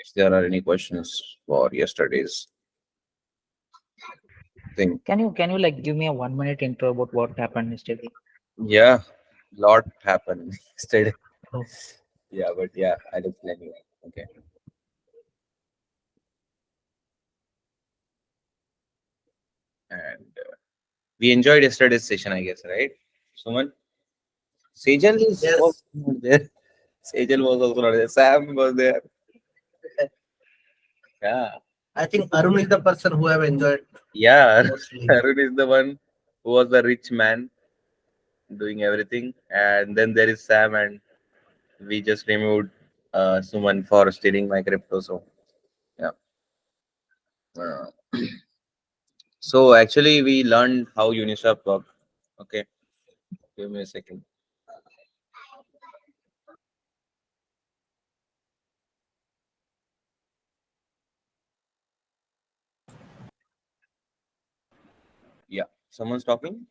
if there are any questions for yesterday's thing. Can you like give me a 1 minute intro about what happened yesterday? Yeah, lot happened yesterday. Oh. Yeah, but yeah, I'll explain you. Okay. And we enjoyed yesterday's session, I guess, right? Suman? Sejal was Yes, not there. Sejal was also not there. Sam was there. Yeah. I think Arun is the person who have enjoyed Yeah. mostly. Arun is the one who was the rich man doing everything. And then there is Sam, and we just removed Suman for stealing my crypto. So, yeah. Uh, so, actually, we learned how Uniswap work. Okay. Give me a second. Yeah. Someone's talking?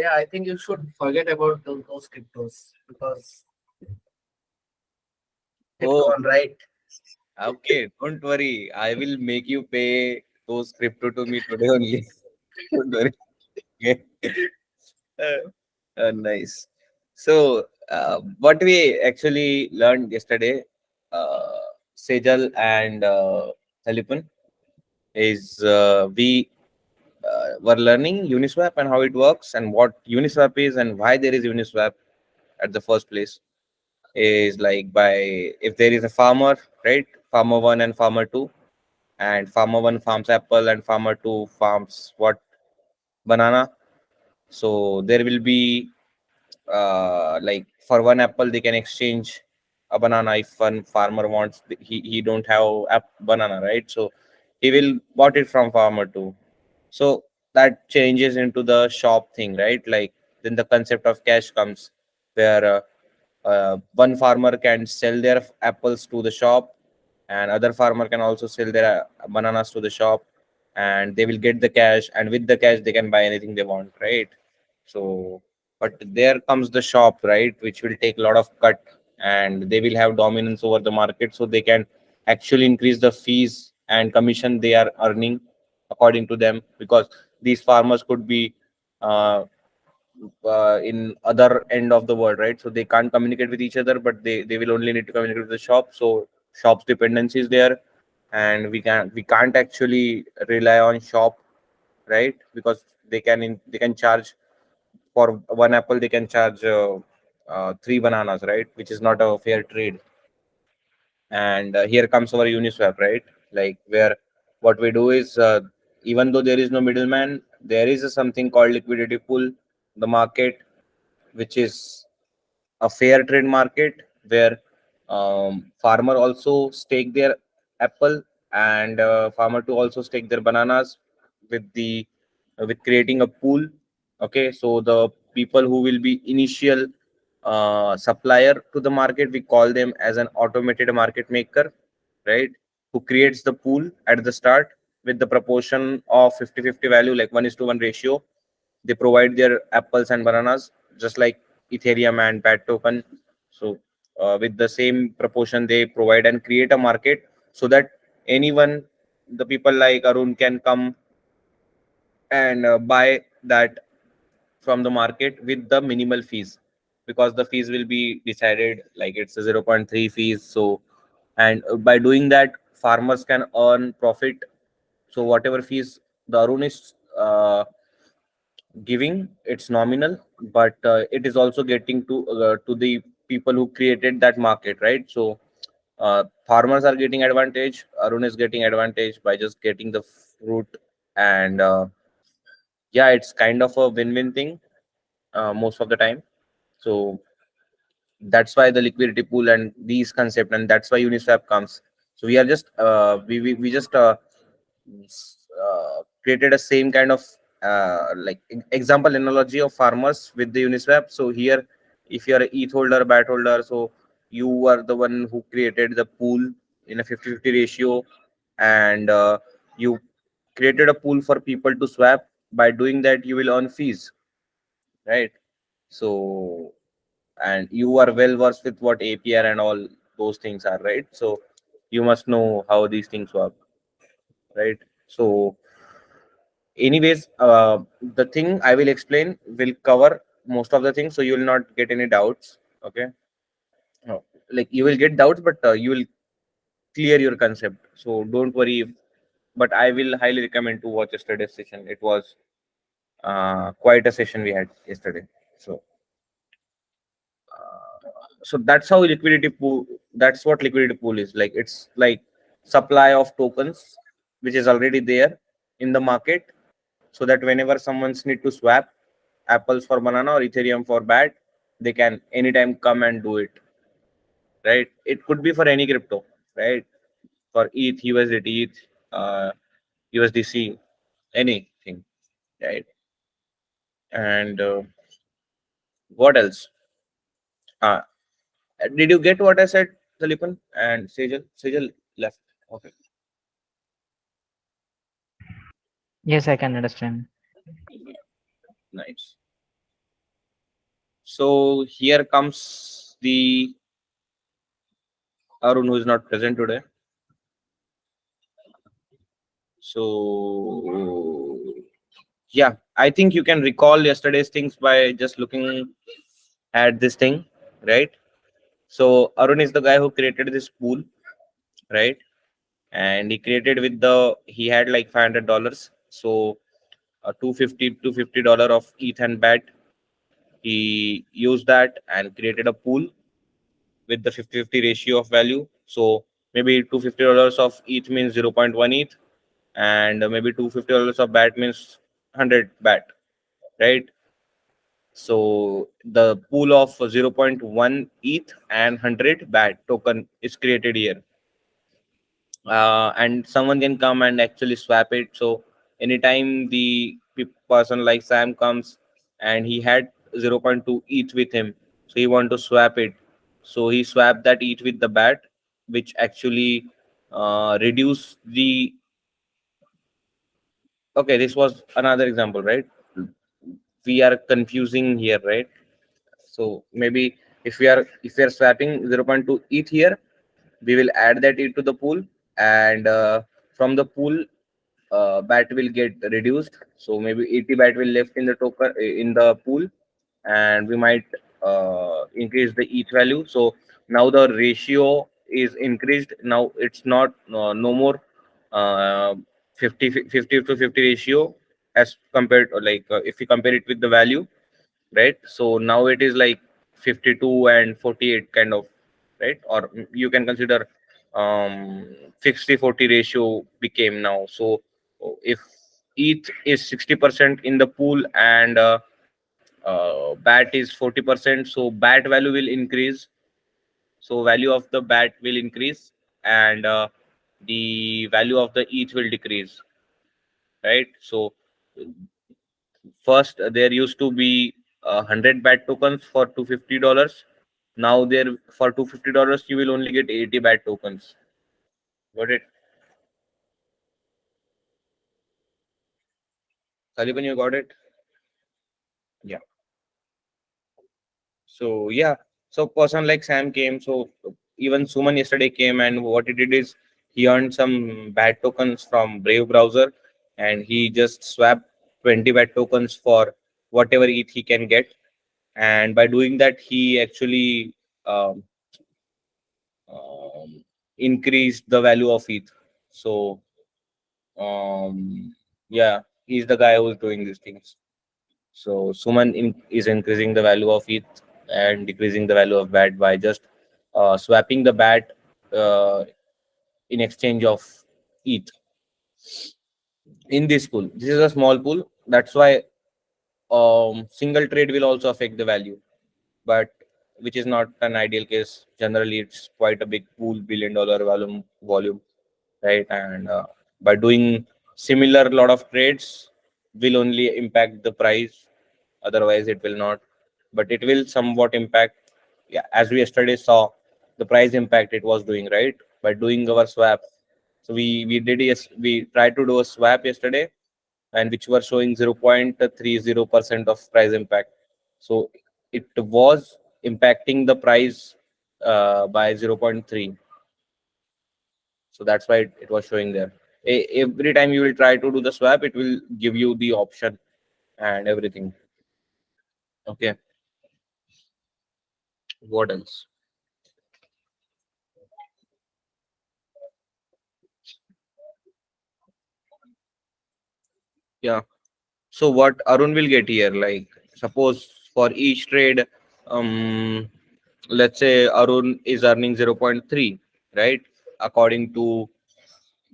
Yeah, I think you should forget about those cryptos because it's Oh, gone right. okay. Don't worry. I will make you pay those crypto to me today only. Don't worry. Okay. Nice. So, what we actually learned yesterday, uh, Sejal and Talipan, is we were learning Uniswap and how it works and what Uniswap is and why there is Uniswap at the first place. Is like by if there is a farmer, right? Farmer one and farmer two, and farmer one farms apple and farmer two farms what? Banana. So there will be like for one apple they can exchange a banana if one farmer wants he don't have banana, right? So he will bought it from farmer too. So that changes into the shop thing, right? Like then the concept of cash comes where one farmer can sell their apples to the shop, and other farmer can also sell their bananas to the shop, and they will get the cash, and with the cash they can buy anything they want, right? So but there comes the shop, right, which will take a lot of cut, and they will have dominance over the market, so they can actually increase the fees and commission they are earning according to them, because these farmers could be uh, in other end of the world, right? So they can't communicate with each other, but they will only need to communicate with the shop. So shop's dependency is there, and we can't actually rely on shop, right? Because they can charge for one apple, they can charge three bananas, right? Which is not a fair trade. And here comes our Uniswap, right? Like where what we do is even though there is no middleman, there is a something called liquidity pool, the market, which is a fair trade market where farmer also stake their apple, and farmer to also stake their bananas with the with creating a pool. Okay, so the people who will be initial supplier to the market, we call them as an automated market maker, right? Who creates the pool at the start with the proportion of 50-50 value, like 1:1 ratio. They provide their apples and bananas just like Ethereum and Bat token. So with the same proportion, they provide and create a market so that anyone, the people like Arun, can come and buy that from the market with the minimal fees, because the fees will be decided like it's a zero point 0.3 fees. So and by doing that, farmers can earn profit. So whatever fees the Arun is giving, it's nominal, but it is also getting to the people who created that market, right? So farmers are getting advantage, Arun is getting advantage by just getting the fruit, and yeah, it's kind of a win-win thing most of the time. So that's why the liquidity pool and these concept, and that's why Uniswap comes. So we are just we just created a same kind of like example analogy of farmers with the Uniswap. So here, if you are a ETH holder, BAT holder, so you are the one who created the pool in a 50-50 ratio, and you created a pool for people to swap. By doing that, you will earn fees, right? So and you are well versed with what APR and all those things are, right? So you must know how these things work, right? So anyways, the thing I will explain will cover most of the things, so you will not get any doubts. Okay. Like you will get doubts, but you will clear your concept, so don't worry if, but I will highly recommend to watch yesterday's session. It was quite a session we had yesterday. So that's how liquidity pool, that's what liquidity pool is like. It's like supply of tokens which is already there in the market, so that whenever someone's need to swap apples for banana or ethereum for bat, they can anytime come and do it, right? It could be for any crypto, right? For eth, usdt, uh, usdc, anything, right? And what else? uh, did you get what I said, Salipan and Sejal left? Okay. Yes, I can understand. Nice. So here comes the Arun, who is not present today. So yeah, I think you can recall yesterday's things by just looking at this thing, right? So Arun is the guy who created this pool, right? And he created with he had like $500. So 250 of ETH and BAT. He used that and created a pool with the 50-50 ratio of value. So maybe $250 of ETH means 0.1 ETH, and maybe $250 of BAT means 100 BAT, right? So the pool of 0.1 ETH and 100 BAT token is created here. And someone can come and actually swap it. So anytime the person like Sam comes and he had 0.2 ETH with him, so he want to swap it, so he swapped that ETH with the BAT, which actually reduce the. Okay, this was another example, right? We are confusing here, right? So maybe if we are swapping 0.2 ETH here, we will add that ETH to the pool, and from the pool bat will get reduced. So maybe 80 bat will left in the token in the pool, and we might increase the ETH value. So now the ratio is increased. Now it's not no more uh, 50 to 50 ratio as compared, or like if we compare it with the value, right? So now it is like 52 and 48 kind of, right? Or you can consider 60-40 ratio became now. So if ETH is 60% in the pool and BAT is 40%, so BAT value will increase. So value of the BAT will increase, and the value of the ETH will decrease, right? So first, there used to be 100 BAT tokens for $250. Now there for $250 you will only get 80 BAT tokens. Got it? Saliban, you got it? Yeah. So yeah. So person like Sam came. So even Suman yesterday came, and what he did is he earned some BAT tokens from Brave browser, and he just swapped 20 BAT tokens for whatever ETH he can get. And by doing that, he actually um, increase the value of ETH. So yeah, he's the guy who's doing these things. So Suman is increasing the value of ETH and decreasing the value of BAT by just swapping the BAT uh, in exchange of ETH in this pool. This is a small pool. That's why single trade will also affect the value, but which is not an ideal case. Generally, it's quite a big pool, $1 billion volume, right? And by doing similar lot of trades will only impact the price, otherwise it will not, but it will somewhat impact. Yeah, as we yesterday saw, the price impact it was doing, right? By doing our swap. So we did, yes, we tried to do a swap yesterday, and which were showing 0.30% of price impact. So it was impacting the price by zero point 0.3. So that's why it was showing there. Every time you will try to do the swap, it will give you the option and everything. Okay. What else? Yeah. So what Arun will get here, like suppose for each trade, um, let's say Arun is earning 0.3, right? According to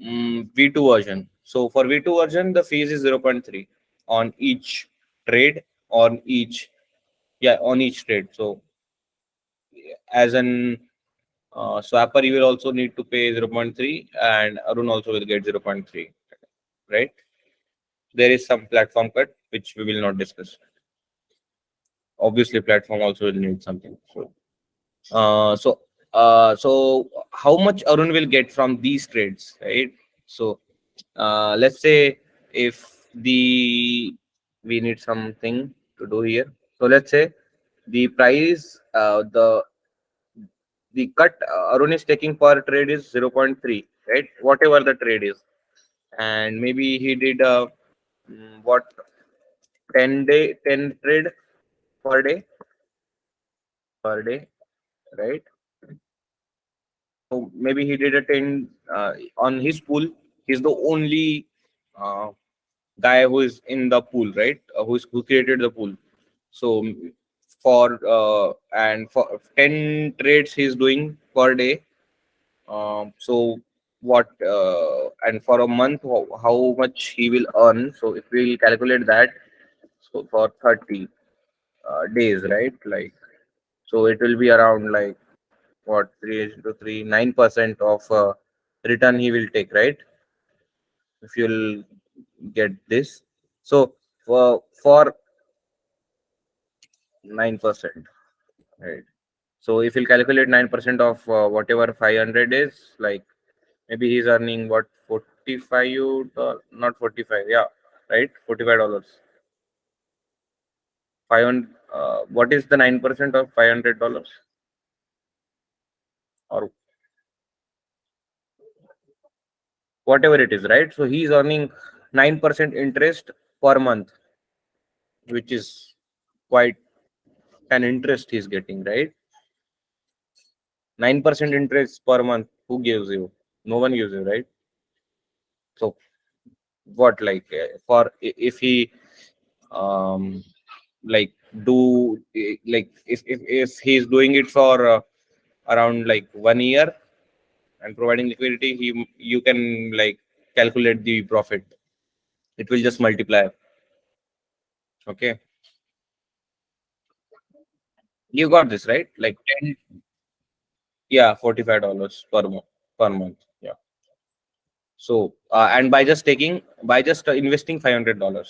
V2 version. So for V2 version, the fees is 0.3 on each trade, on each, yeah, on each trade. So as an swapper, you will also need to pay 0.3 and Arun also will get 0.3, right? There is some platform cut, which we will not discuss. Obviously, platform also will need something. So how much Arun will get from these trades, right? So let's say if we need something to do here. So let's say the price, the cut Arun is taking per trade is 0.3, right? Whatever the trade is, and maybe he did what 10 trade per day, per day, right? So maybe he did a 10 on his pool. He's the only uh, guy who is in the pool, right? Who created the pool. So for 10 trades he's doing per day. So what and for a month how much he will earn? So if we calculate that, so for 30 days, right? Like so it will be around like what 3 into 3 9% of return he will take, right? If you'll get this, so for 9%, right? So if you calculate 9% of whatever 500 is, like maybe he's earning what 45 not 45, yeah, right, $45. 500 what is the 9% of $500 or whatever it is, right? So he's earning 9% interest per month, which is quite an interest he's getting, right? 9% interest per month. Who gives you? No one gives you, right? So what, like for if he um like do like if he's doing it for around like 1 year and providing liquidity, he you can like calculate the profit. It will just multiply. Okay, you got this right? Like 10, yeah, $45 per month. Yeah. So and by just investing $500,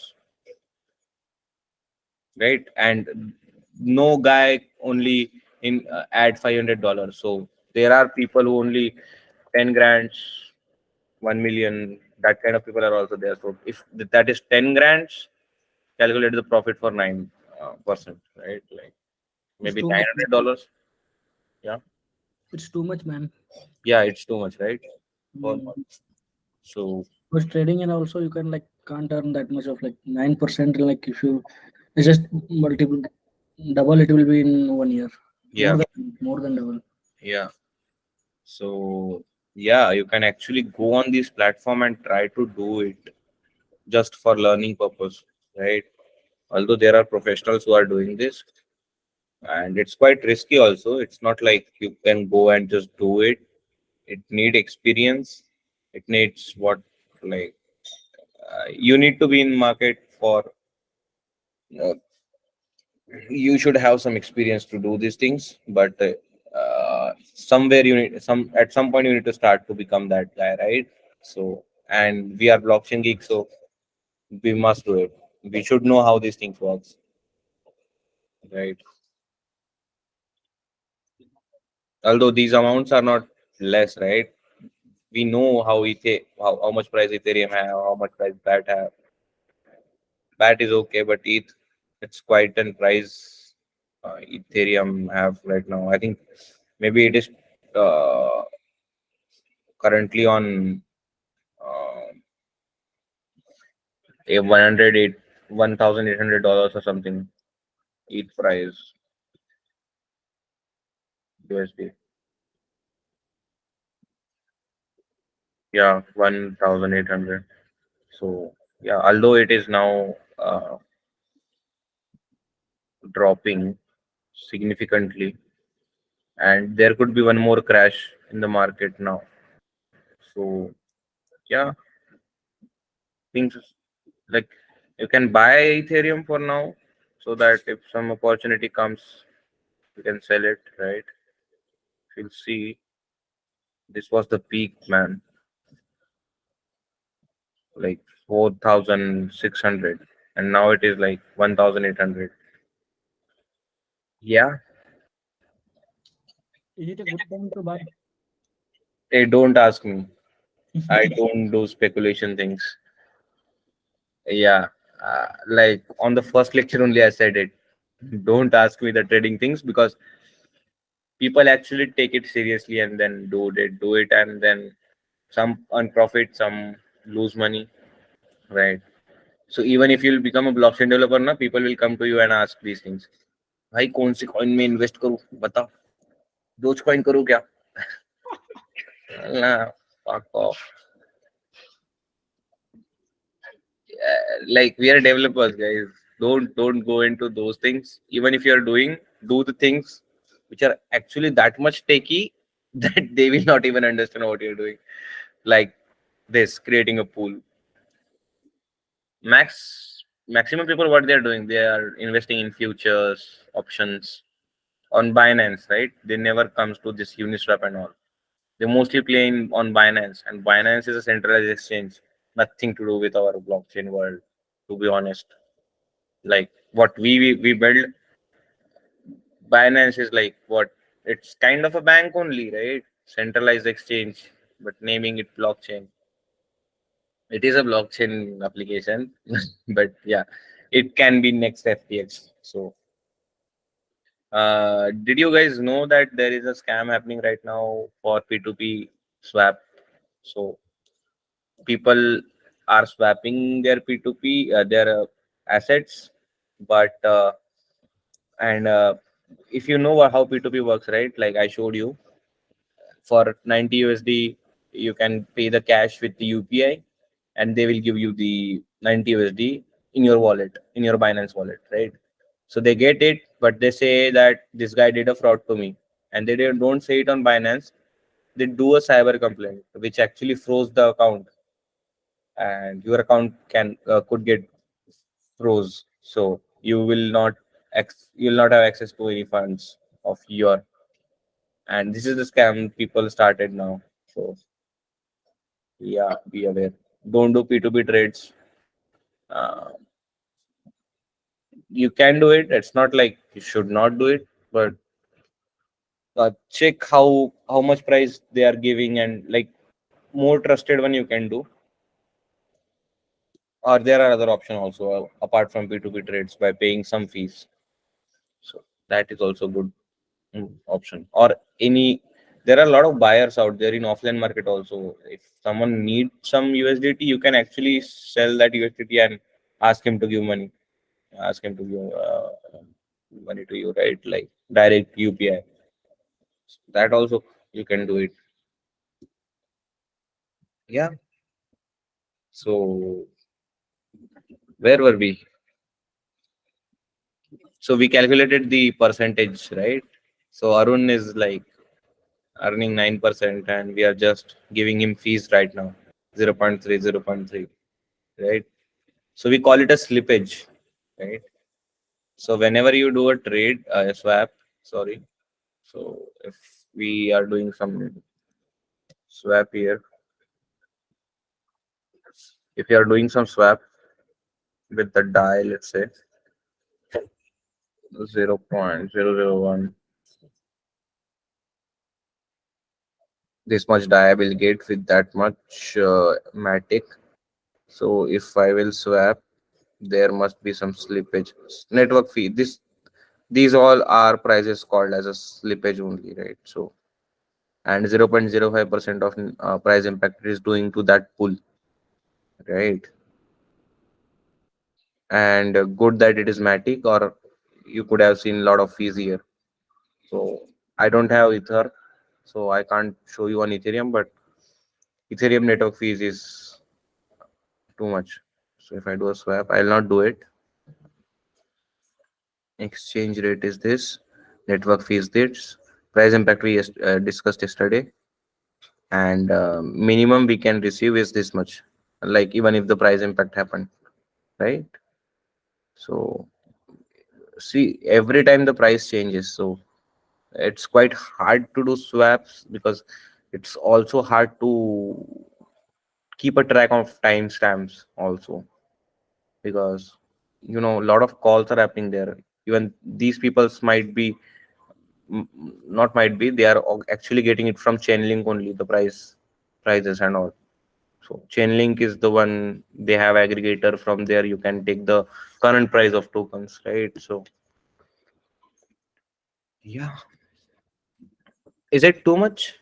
right? And no guy only in add $500. So there are people who only 10 grands, 1 million. That kind of people are also there. So if that is 10 grands, calculate the profit for 9%, right? Like It's maybe too nine much. hundred dollars. Yeah, It's too much, man. yeah, it's too much, right? Per Mm. month. So Because trading and also you can like can't earn that much of like 9%. Like if you it's just multiple double, it will be in 1 year. yeah, More than double. yeah. So yeah, you can actually go on this platform and try to do it just for learning purpose, right? Although there are professionals who are doing this, and it's quite risky also. It's not like you can go and just do it. It need experience. It needs what, like you need to be in market for uh, you should have some experience to do these things, but somewhere you need some at some point you need to start to become that guy, right? So and we are blockchain geeks, so we must do it. We should know how these things works, right? Although these amounts are not less, right? We know how much price Ethereum have, how much price BAT have. BAT is okay, but ETH, it's quite an price Ethereum have right now. I think maybe it is uh, currently on a $1,800 or something each price USD. Yeah, 1,800. So yeah, although it is now dropping significantly, and there could be one more crash in the market now. So yeah, things like you can buy Ethereum for now, so that if some opportunity comes, you can sell it, right? You'll see this was the peak, man, like 4,600, and now it is like 1,800. Yeah, Is it a good time to buy? hey, don't ask me. I don't do speculation things. Yeah, like on the first lecture only, I said it. Don't ask me the trading things, because people actually take it seriously and then do it, and then some earn profit, some lose money, right? So even if you'll become a blockchain developer, na, people will come to you and ask these things. भाई कौन सी coin में invest करूं, बता, dose coin करूं क्या? Nah, fuck off. Like, we are developers, guys. Don't go into those things. Even if you are doing, do the things which are actually that much techy that they will not even understand what you're doing. Like this, creating a pool. Maximum people, what they're doing, they are investing in futures, options on Binance, right? They never comes to this Uniswap and all. They mostly play on Binance, and Binance is a centralized exchange. Nothing to do with our blockchain world, to be honest. Like what we build, Binance is like what, it's kind of a bank only, right? Centralized exchange, but naming it blockchain. It is a blockchain application, but yeah, it can be next FTX. So, did you guys know that there is a scam happening right now for P2P swap? So people are swapping their P2P, their assets, but and if you know how P2P works, right? Like I showed you, for 90 USD, you can pay the cash with the UPI, and they will give you the 90 USD in your wallet, in your Binance wallet, right? So they get it, but they say that this guy did a fraud to me, and they don't say it on Binance. They do a cyber complaint, which actually froze the account, and your account can could get froze. So you will not you will not have access to any funds of your. And this is the scam people started now. So yeah, be aware. Don't do P2P trades. Uh, you can do it. It's not like you should not do it, but check how much price they are giving, and like more trusted one you can do. Or there are other options also, apart from P2P trades, by paying some fees. So that is also good option. Or any, there are a lot of buyers out there in offline market also. If someone needs some USDT, you can actually sell that USDT and ask him to give money. Ask him to give money to you, right? Like direct UPI. That also you can do it. Yeah. So where were we? So we calculated the percentage, right? So Arun is like earning 9%, and we are just giving him fees right now, 0.3, 0.3, right? So we call it a slippage, right? So whenever you do a trade, a swap, sorry. So if we are doing some swap here, if you are doing some swap with the die, let's say 0.001, this much die I will get with that much matic. So if I will swap, there must be some slippage, network fee. These all are prices called as a slippage only, right? So and 0.05% of price impact it is doing to that pool, right? And good that it is matic, or you could have seen a lot of fees here. So I don't have ether, so I can't show you on Ethereum, but Ethereum network fees is too much. So if I do a swap, I'll not do it. Exchange rate is this, network fees this, price impact we discussed yesterday, and minimum we can receive is this much, like even if the price impact happened, right? So see, every time the price changes, so it's quite hard to do swaps, because it's also hard to keep a track of timestamps also, because a lot of calls are happening there. Even these peoples might be, not might be, they are actually getting it from Chainlink only, the prices and all. So Chainlink is the one, they have aggregator, from there you can take the current price of tokens, right? So yeah, is it too much,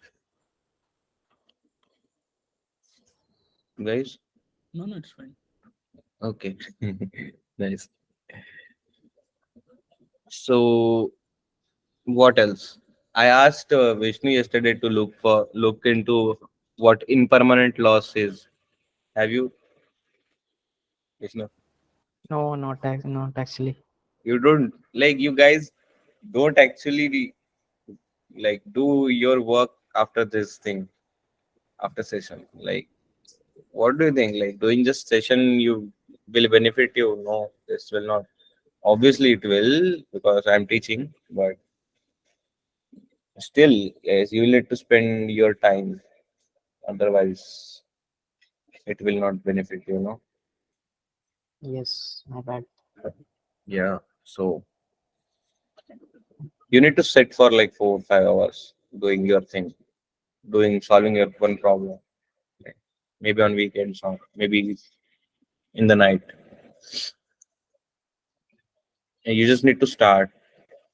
guys? No, no, it's fine. Okay. Nice. So what else? I asked Vishnu yesterday to look into what impermanent loss is. Have you, Vishnu? No, not actually. You don't, like, you guys don't actually like do your work after this thing, after session. Like, what do you think? Like, doing just session you will benefit you? No, this will not. Obviously, it will, because I'm teaching, but still, yes, you will need to spend your time. Otherwise, it will not benefit you. Yes, my bad. Yeah. So you need to sit for like 4 or 5 hours doing your thing, solving your one problem. Like, maybe on weekends, or maybe in the night. And you just need to start.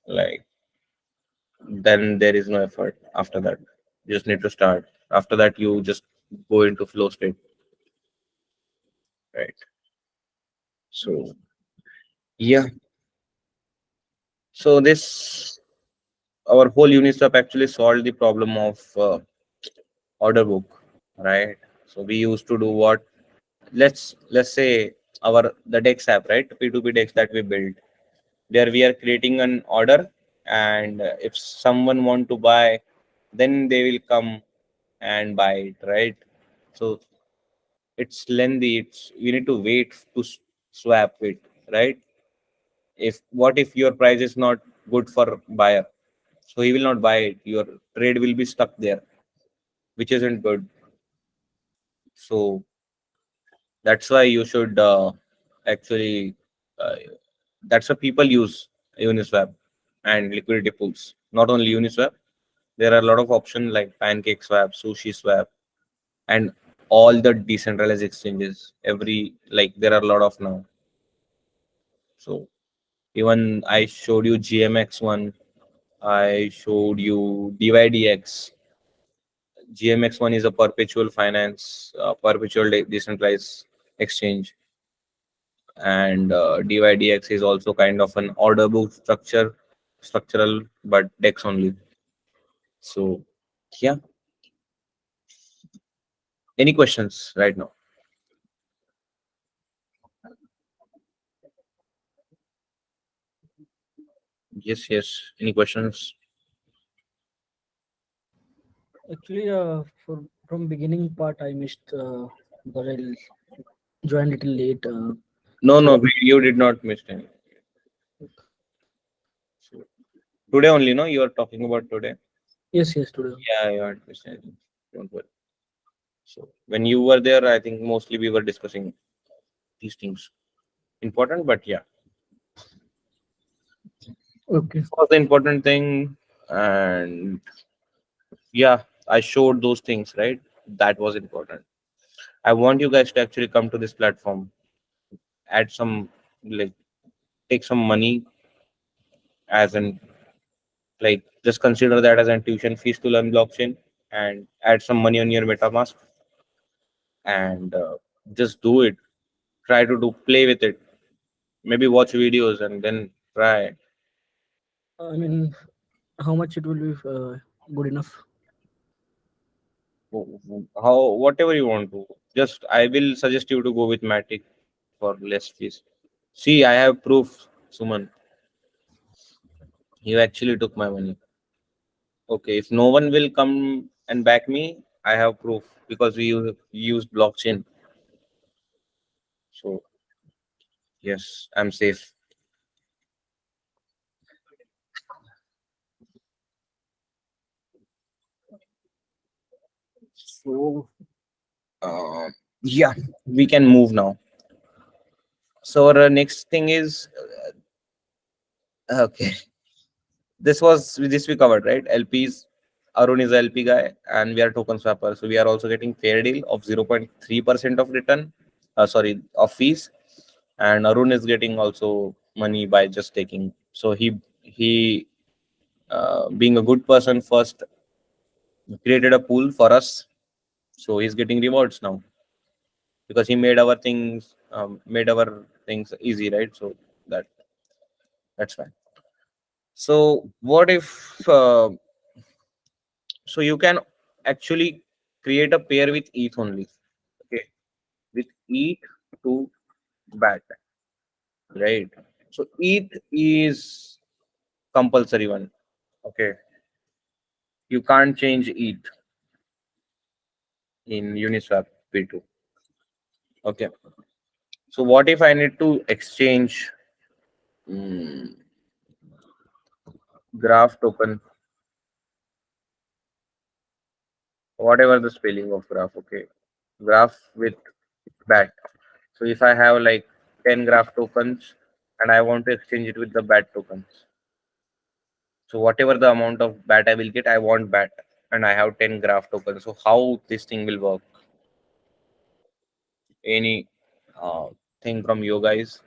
Like, then there is no effort after that. You just need to start. After that, you just go into flow state, right? So yeah. So this, our whole Uniswap actually solved the problem of order book, right? So we used to do what? Let's say our the DEX app, right? P2P DEX that we built. There we are creating an order, and if someone want to buy, then they will come and buy it, right? So it's lengthy. It's, we need to wait to swap it, right? If what if your price is not good for buyer, so he will not buy it. Your trade will be stuck there, which isn't good. So that's why you should actually uh, that's why people use Uniswap and liquidity pools. Not only Uniswap, there are a lot of options like PancakeSwap, SushiSwap, and all the decentralized exchanges. Every, like, there are a lot of now. So even I showed you GMX one, I showed you DYDX. GMX one is a perpetual finance, perpetual decentralized exchange, and DYDX is also kind of an order book structural, but DEX only. So yeah, any questions right now? Yes, yes. Any questions? Actually, from beginning part, I missed because I joined little late. No, no, So you did not miss any. So, today only, no? You are talking about today. yes, yes, today. Yeah, you are missed anything. Don't worry. So when you were there, I think mostly we were discussing these things. Important, but yeah, Okay. this was the important thing, and yeah, I showed those things, right? That was important. I want you guys to actually come to this platform, add some, like, take some money, as in, like, just consider that as an tuition fees to learn blockchain. and add some money on your MetaMask and just do it. Try to play with it. Maybe watch videos and then try. I mean, how much it will be good enough? How whatever you want to. Just I will suggest you to go with Matic for less fees. See, I have proof, Suman. You actually took my money. Okay, if no one will come and back me, I have proof because we used blockchain. So yes, I'm safe. So uh, yeah, we can move now. So our next thing is okay. This we covered, right? LPs. Arun is a LP guy, and we are token swapper. So we are also getting fair deal of 0.3% of return. Sorry, of fees, and Arun is getting also money by just taking. So he being a good person first created a pool for us. So he's getting rewards now because he made our things easy, right? So that that's fine. So what if so you can actually create a pair with ETH only, okay, with ETH to BAT, right? So ETH is compulsory one, okay. You can't change ETH in Uniswap V2, okay. So what if I need to exchange mm, graph token, whatever the spelling of graph, okay, graph with BAT. So if I have like 10 graph tokens and I want to exchange it with the BAT tokens, so whatever the amount of BAT I will get, I want BAT, and I have 10 graph tokens. So how this thing will work? Any thing from you guys?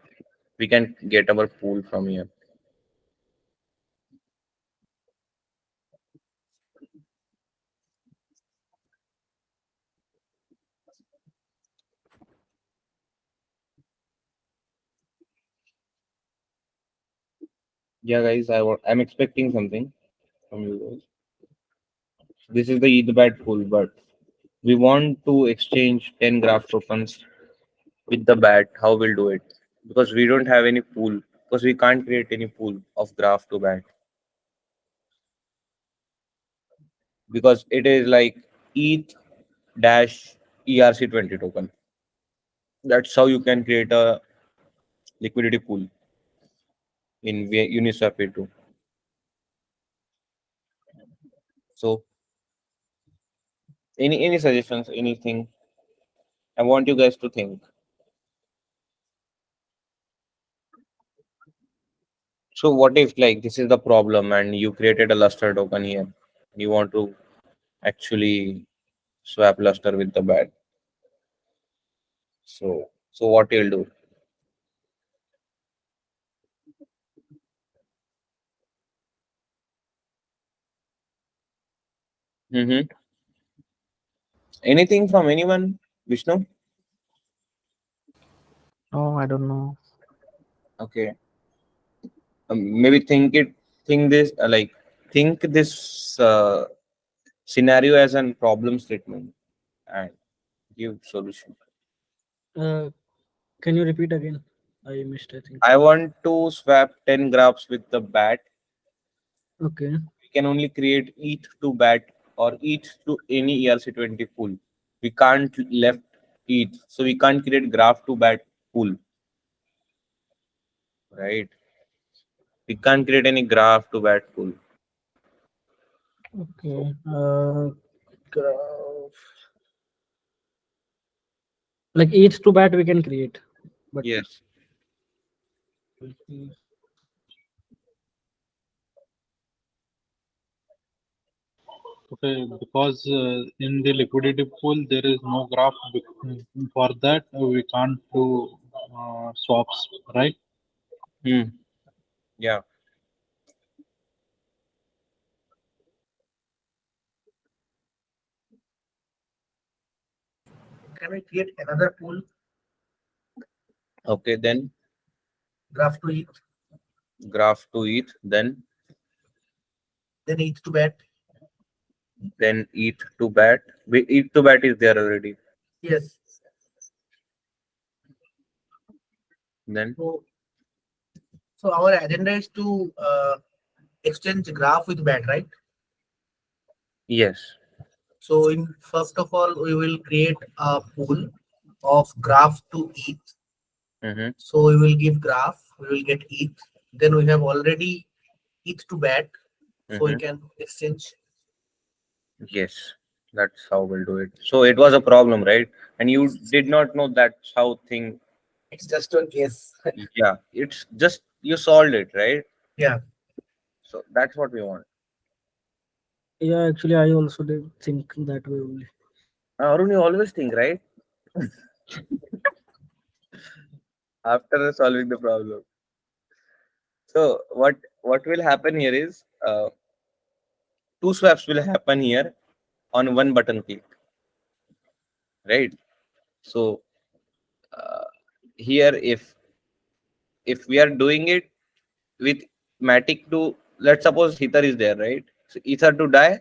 We can get our pool from here. Yeah, guys, I'm expecting something from you guys. This is the BAT pool, but we want to exchange 10 graph tokens with the BAT. How we'll do it? Because we don't have any pool. Because we can't create any pool of graph to BAT. Because it is like ETH dash ERC20 token. That's how you can create a liquidity pool in Uniswap V2. So any suggestions, anything? I want you guys to think. So what if like this is the problem and you created a luster token here? You want to actually swap luster with the BAT. So what you'll do? Mm-hmm. Anything from anyone, Vishnu? Oh, I don't know. Okay. Maybe think this scenario as a problem statement and give solution. Uh, can you repeat again? I missed, I think. I want to swap 10 graphs with the BAT. Okay. We can only create ETH to BAT or ETH to any ERC20 pool. We can't left ETH, so we can't create graph to BAT pool, right? We can't create any graph to BAT pool. Okay. Graph. Like each to bat we can create, but Yes. Okay, because in the liquidity pool there is no graph. For that we can't do swaps, right? Hmm. Yeah. can we create another pool, Okay, then graph to ETH, graph to ETH, then ETH to BAT? ETH to BAT. ETH to BAT is there already. Yes. Then So our agenda is to exchange graph with BAT, right? yes. So in first of all, we will create a pool of graph to ETH. Mm-hmm. So we will give graph, we will get ETH. Then we have already ETH to BAT, so we can exchange. Yes, that's how we'll do it. So it was a problem, right? And you did not know that's how thing. It's just a guess. Yeah, it's just you solved it, right? Yeah. So that's what we want. Yeah, actually, I also did think that way only. Arun, you always think, right? After solving the problem. So what will happen here is two swaps will happen here on one button click, right? So uh, here if we are doing it with matic to, let's suppose ether is there, right? So ether to DAI,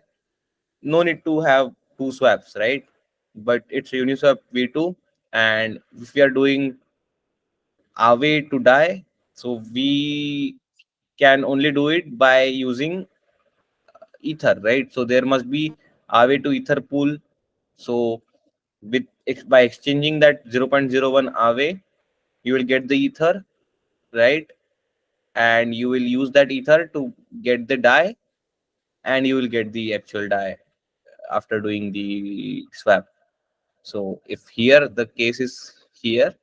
no need to have two swaps, right? But it's Uniswap V2, and if we are doing Aave to DAI, so we can only do it by using ether, right? So there must be Aave to ether pool. So with by exchanging that 0.01 Aave, you will get the ether, right? And you will use that ether to get the DAI, and you will get the actual DAI after doing the swap. So if here the case is here,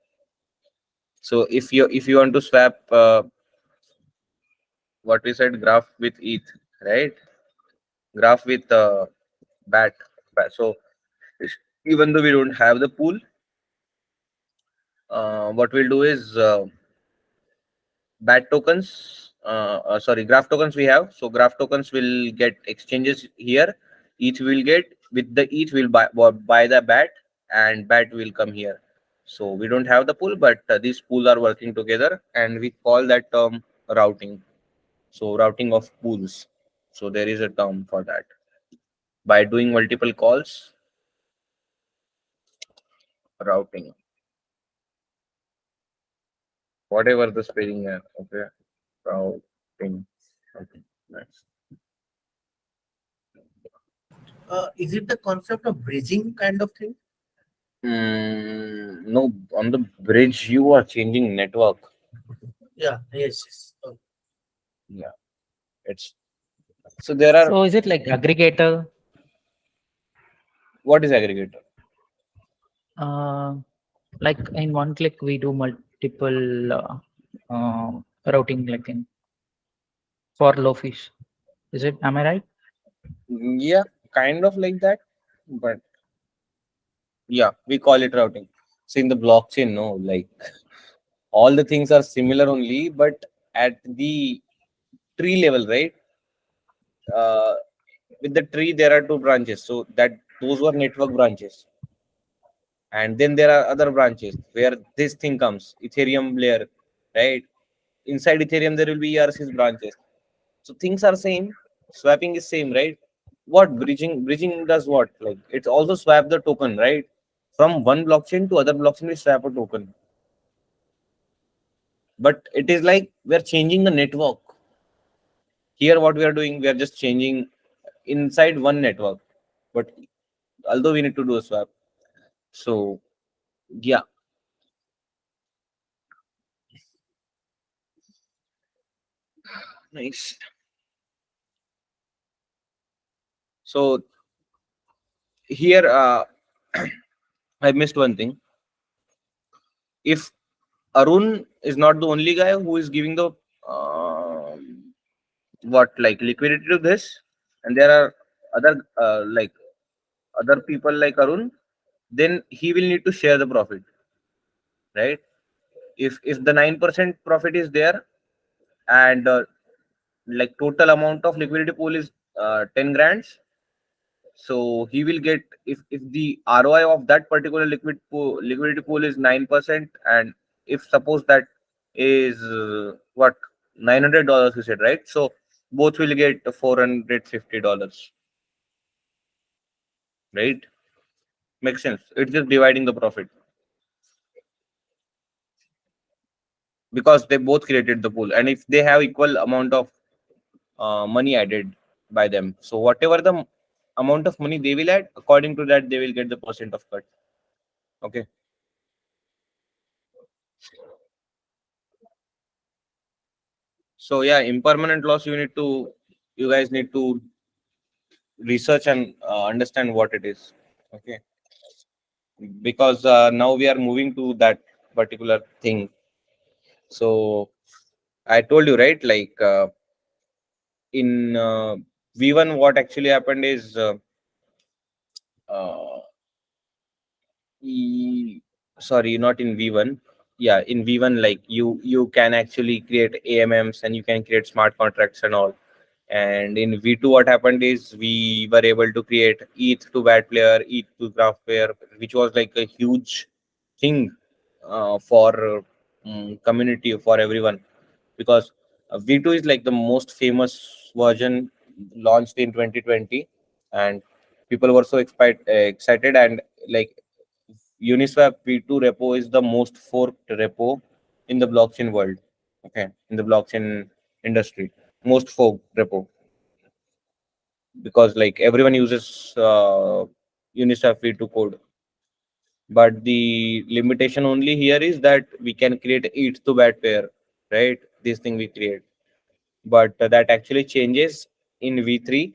so if you want to swap what we said, graph with ETH, right? Graph with BAT. So even though we don't have the pool, what we'll do is BAT tokens, sorry, graph tokens we have. So graph tokens will get exchanges here. Each will get, with the each will buy the BAT, and BAT will come here. So we don't have the pool, but these pools are working together, and we call that term routing. So routing of pools. So there is a term for that. By doing multiple calls, routing. Whatever the spelling here. Okay. Routing. Okay. Nice. Is it the concept of bridging kind of thing? No, on the bridge you are changing network. Yeah. Yes. Okay. Yeah, it's so there are. So is it like aggregator? What is aggregator? Uh, like in one click we do multiple routing, like in for low fees. Is it? Am I right? Yeah, kind of like that, but yeah, we call it routing. So in the blockchain, no, like all the things are similar only, but at the tree level, right? Uh, with the tree, there are two branches, so that those were network branches, and then there are other branches where this thing comes, Ethereum layer, right? Inside Ethereum, there will be ERC's branches. So things are same. Swapping is same, right? What bridging does what? Like it's also swap the token, right? From one blockchain to other blockchain, we swap a token. But it is like we are changing the network. Here, what we are doing, we are just changing inside one network. But although we need to do a swap, so yeah, nice. So here, I missed one thing. If Arun is not the only guy who is giving the what, like liquidity to this, and there are other like other people like Arun, then he will need to share the profit, right? If the 9% profit is there, and like total amount of liquidity pool is 10 grands, So he will get, if the ROI of that particular liquidity pool is 9%, and if suppose that is what, $900 you said, right? So both will get $450, right? Makes sense. It's just dividing the profit because they both created the pool, and if they have equal amount of money added by them, so whatever the amount of money they will add, according to that they will get the percent of cut. Okay. So yeah, impermanent loss, you guys need to research and understand what it is. Okay. Because now we are moving to that particular thing. So I told you, right, like in V1 what actually happened is uh, sorry, not in V1. Yeah, in V1, like you can actually create AMMs and you can create smart contracts and all. And in V2, what happened is we were able to create ETH to bad player, ETH to graph pair, which was like a huge thing for community, for everyone, because V2 is like the most famous version launched in 2020, and people were so excited, and like Uniswap V2 repo is the most forked repo in the blockchain world. Okay, in the blockchain industry, most forked repo, because like everyone uses Uniswap V2 code. But the limitation only here is that we can create ETH to bad pair, right? This thing we create, but that actually changes in V3.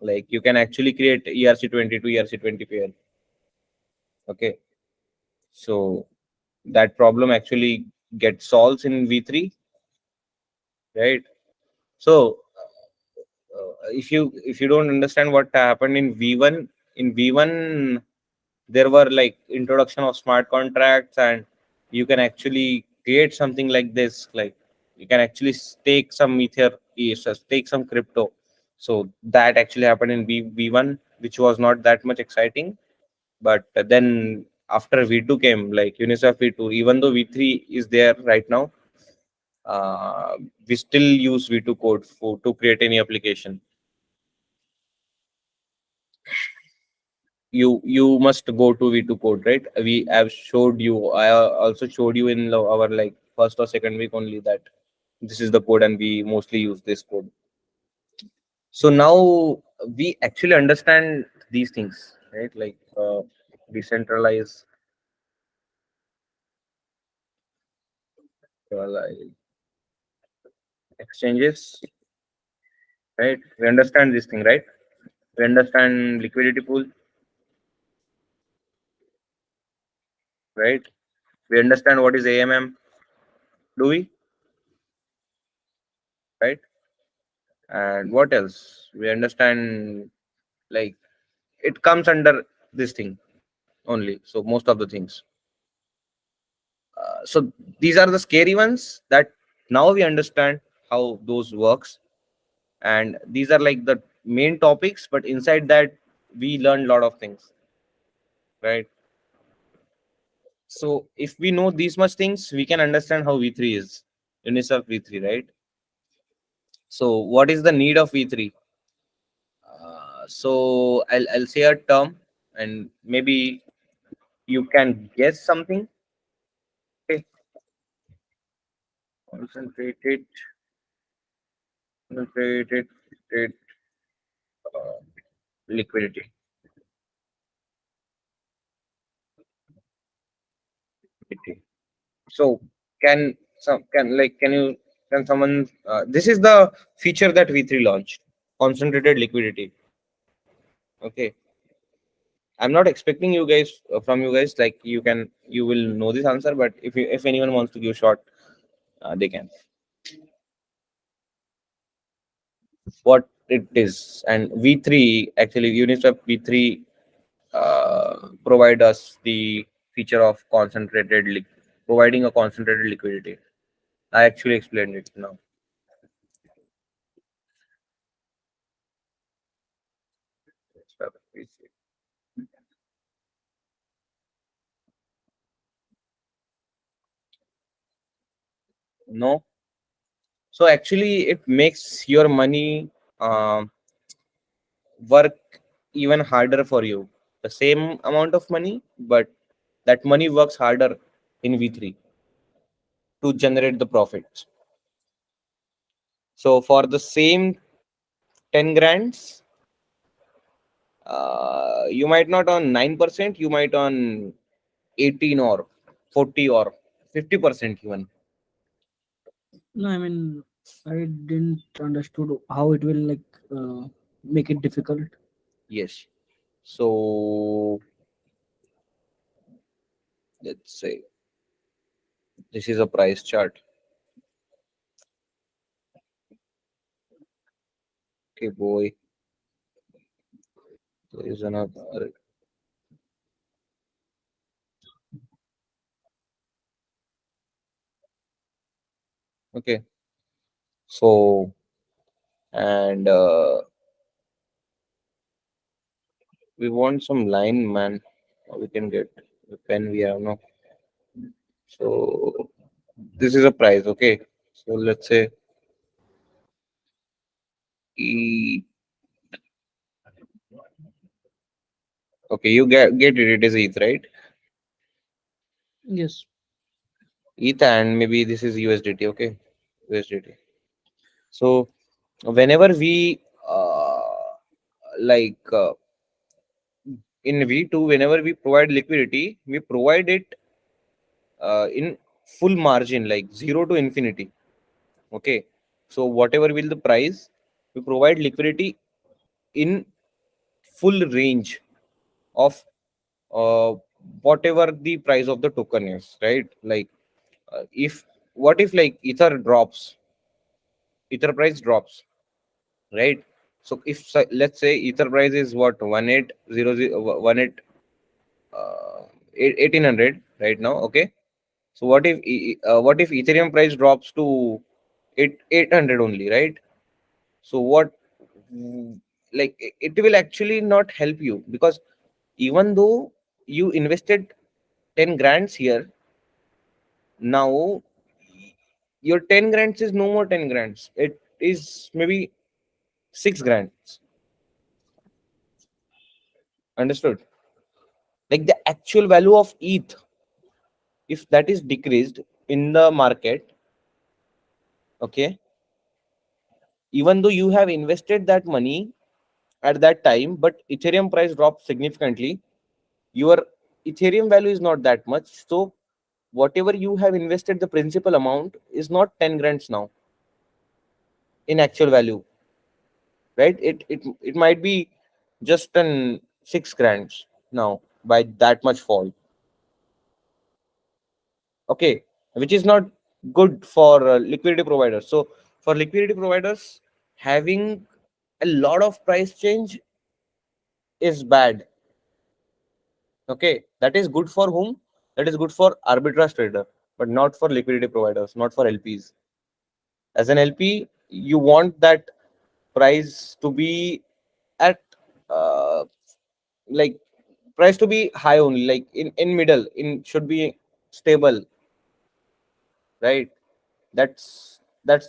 Like you can actually create ERC20 to ERC20 pair. Okay, so that problem actually gets solved in V3, right? So if you don't understand what happened in V1, there were like introduction of smart contracts, and you can actually create something like this, like you can actually stake some stake some crypto. So that actually happened in V1, which was not that much exciting. But then after V2 came, like Uniswap V2, even though V3 is there right now, we still use V2 code to create any application. You must go to V2 code, right? We have showed you. I also showed you in our like first or second week only that this is the code, and we mostly use this code. So now we actually understand these things, right? Like decentralized, like exchanges, right? We understand this thing, right? We understand liquidity pool, right? We understand what is AMM, do we? Right? And what else? We understand, like it comes under this thing only. So most of the things. So these are the scary ones that now we understand how those works, and these are like the main topics. But inside that, we learn a lot of things, right? So if we know these much things, we can understand how V3 is, Uniswap V3, right? So what is the need of V3? So I'll say a term, and maybe you can guess something. Okay, concentrated, concentrated state, liquidity. Liquidity. So can someone? This is the feature that V3 launched, concentrated liquidity. Okay, I'm not expecting you guys from you guys, like you will know this answer, but if anyone wants to give short, they can. What it is, and V3 actually, Uniswap V3 provide us the feature of providing a concentrated liquidity. I actually explained it now. No. So actually, it makes your money work even harder for you. The same amount of money, but that money works harder in V3 to generate the profits. So for the same 10 grands, you might not earn 9%, you might earn 18 or 40 or 50% even. No, I mean, I didn't understood how it will like make it difficult. Yes. So let's say this is a price chart. Okay, boy. There is another. Okay. So, and we want some line, man. We can get the pen we have now. So, this is a price. Okay. So, let's say E. Okay, you get it. It is ETH, right? Yes. ETH, and maybe this is USDT. Okay, USDT. So, whenever we like in V2, whenever we provide liquidity, we provide it in full margin, like 0 to infinity. Okay, so whatever will the price, we provide liquidity in full range of uh, whatever the price of the token is, right? Like if what if like ether price drops, right? So if let's say ether price is what 1800 1800 right now. Okay, so what if Ethereum price drops to 800 only, right? So what, like it will actually not help you, because even though you invested 10 grands here, now your 10 grands is no more 10 grands. It is maybe 6 grands. Understood? Like the actual value of ETH, if that is decreased in the market, okay, even though you have invested that money at that time, but Ethereum price dropped significantly, your Ethereum value is not that much. So whatever you have invested, the principal amount is not 10 grands now in actual value, right? It might be just an 6 grands now by that much fall. Okay, which is not good for liquidity providers. So for liquidity providers, having a lot of price change is bad. Okay, that is good for whom? That is good for arbitrage trader, but not for liquidity providers, not for LPs. As an LP, you want that price to be at like price to be high only, like in middle, in should be stable, right? That's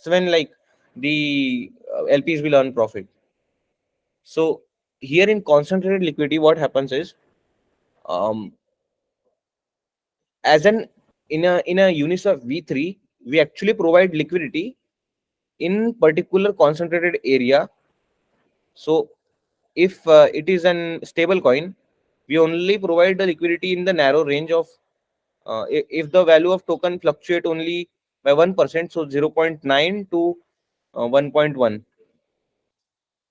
when like the LPs will earn profit. So here in concentrated liquidity, what happens is, um, as an in a Uniswap V3, we actually provide liquidity in particular concentrated area. So if it is an stable coin, we only provide the liquidity in the narrow range of if the value of token fluctuate only by 1%, so 0.9 to 1.1,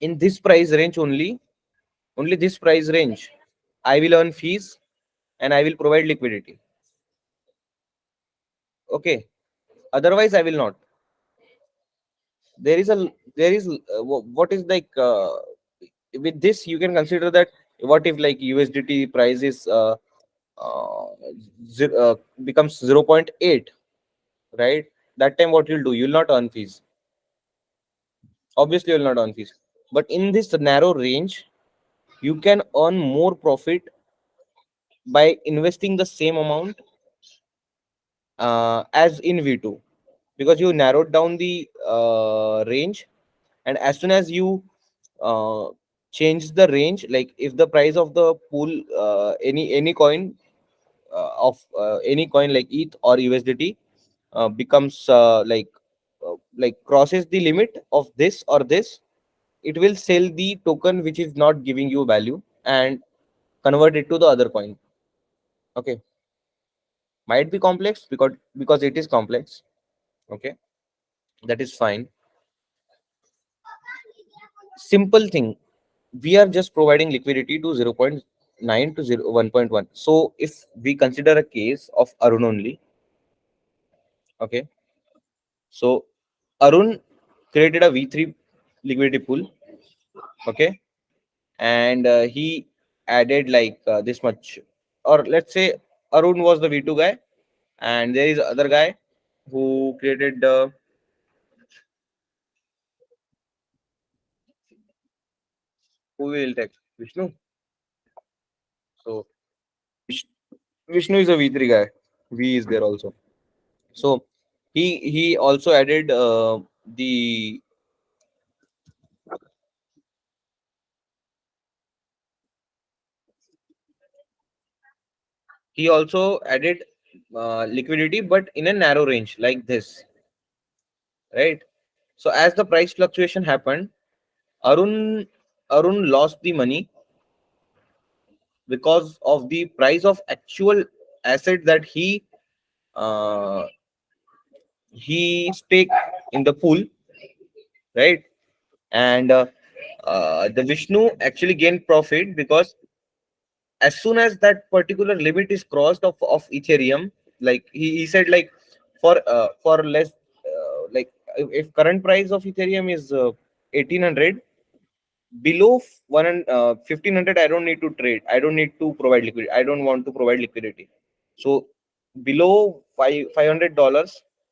in this price range only this price range, I will earn fees and I will provide liquidity. Okay, otherwise I will not. There is what is like with this you can consider that, what if like USDT price is uh, becomes 0.8, right? That time what you'll do, you'll not earn fees. Obviously you'll not earn fees, but in this narrow range you can earn more profit by investing the same amount as in V2. because you narrowed down the range, and as soon as you change the range, like if the price of the pool, any coin of any coin like ETH or USDT becomes like crosses the limit of this or this, it will sell the token which is not giving you value and convert it to the other coin. Okay, might be complex because it is complex. Okay, that is fine. Simple thing, we are just providing liquidity to 0.9 to 1.1. So if we consider a case of Arun only, okay, so Arun created a V3 liquidity pool, okay, and he added like this much, or let's say Arun was the V2 guy, and there is other guy who created who will take Vishnu. So Vishnu is a V3 guy. V is there also. So he also added the he also added liquidity, but in a narrow range like this, right? So as the price fluctuation happened, Arun Arun lost the money because of the price of actual asset that uh, he stake in the pool, right? And the Vishnu actually gained profit because as soon as that particular limit is crossed of Ethereum, like he said, like for less like if current price of Ethereum is 1800, below 1500, I don't need to trade, I don't need to provide liquidity, I don't want to provide liquidity. So below $500,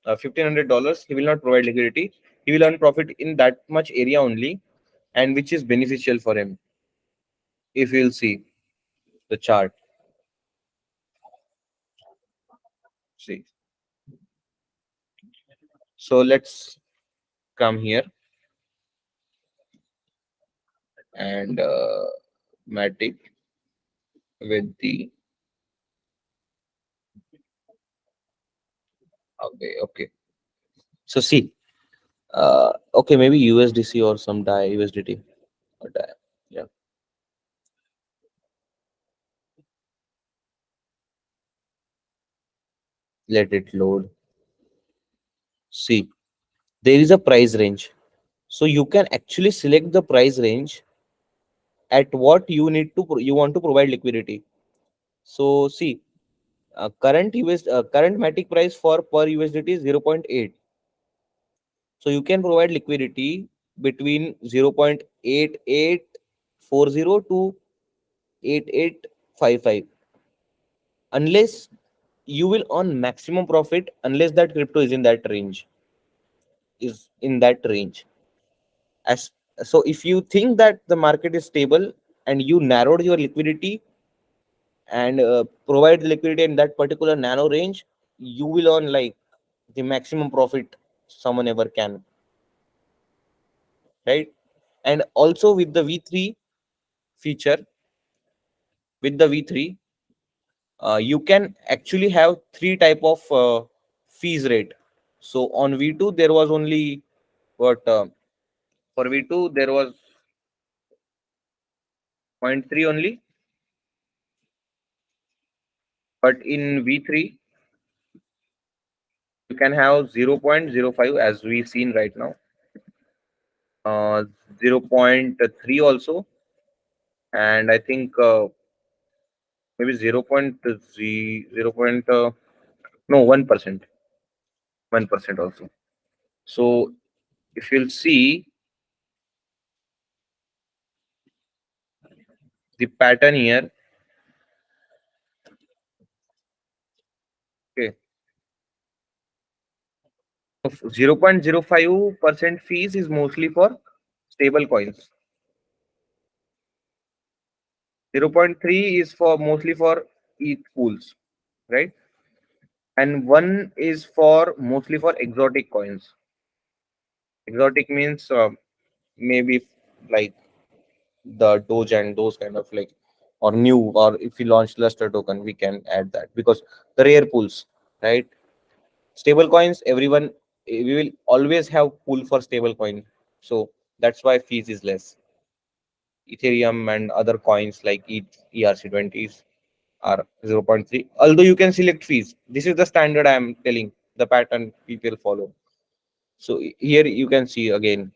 $1500, he will not provide liquidity, he will earn profit in that much area only, and which is beneficial for him. If you'll see the chart, see, so let's come here and matic with the okay. So see, okay, maybe USDC or some DAI USDT or DAI. Yeah, let it load. See, there is a price range, so you can actually select the price range at what you need to you want to provide liquidity. So see, current matic price for per USDT is 0.8. So you can provide liquidity between 0.8840 to 8855, unless you will earn maximum profit unless that crypto is in that range. As so if you think that the market is stable and you narrowed your liquidity and provide liquidity in that particular nano range, you will earn like the maximum profit someone ever can, right? And also with the V3 feature, with the V3, you can actually have three type of fees rate. So on V2 there was only what for V2 there was zero point 0.3 only, but in V3 you can have 0.05 as we seen right now, uh, 0.3 also, and I think maybe 0.0 no 1%, 1% also. So if you'll see the pattern here, okay, 0.05% fees is mostly for stable coins. 0.3 is for mostly for ETH pools, right? and one is for mostly for exotic coins. Exotic means maybe like the Doge and those kind of like, or new, or if we launch Luster token, we can add that because the rare pools, right? Stable coins, everyone, we will always have pool for stable coin, so that's why fees is less. Ethereum and other coins like ERC20s are 0.3. Although you can select fees. This is the standard I am telling, the pattern people follow. So here you can see again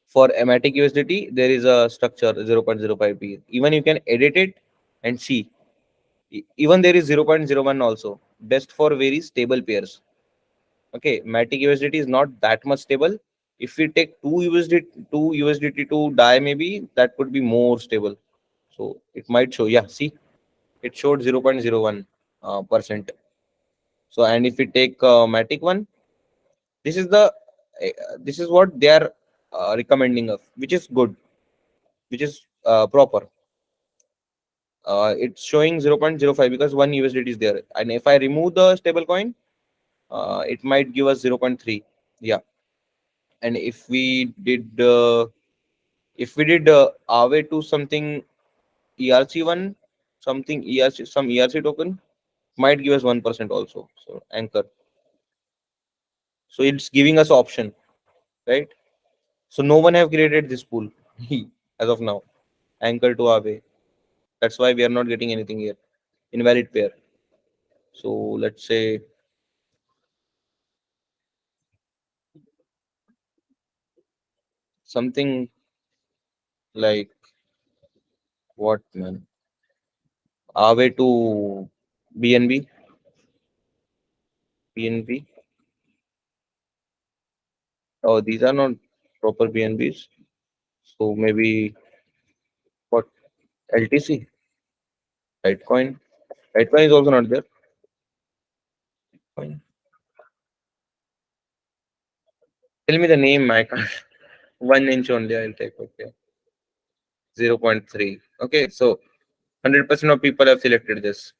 for Matic USDT, there is a structure 0.05p. Even you can edit it and see. Even there is 0.01 also. Best for very stable pairs. Okay, Matic USDT is not that much stable. If we take two USDT to DAI, maybe that could be more stable. So it might show. Yeah, see, it showed 0.01 percent. So and if we take Matic one, this is the this is what they are recommending us, which is good, which is proper. It's showing 0.05 because one USDT is there, and if I remove the stable coin, it might give us 0.3. Yeah, and if we did Aave to something ERC1, something ERC, some ERC token, might give us 1% also. So Anchor. So it's giving us option, right? So no one have created this pool as of now. Anchor to Aave. That's why we are not getting anything here. Invalid pair. So let's say something like what, man? Aave to BNB. BNB. Oh, these are not proper BNBs. So maybe what, LTC, Litecoin. Litecoin is also not there. Coin. Tell me the name. I can't. 1 inch only. I'll take. Okay. 0.3. Okay. So 100% of people have selected this.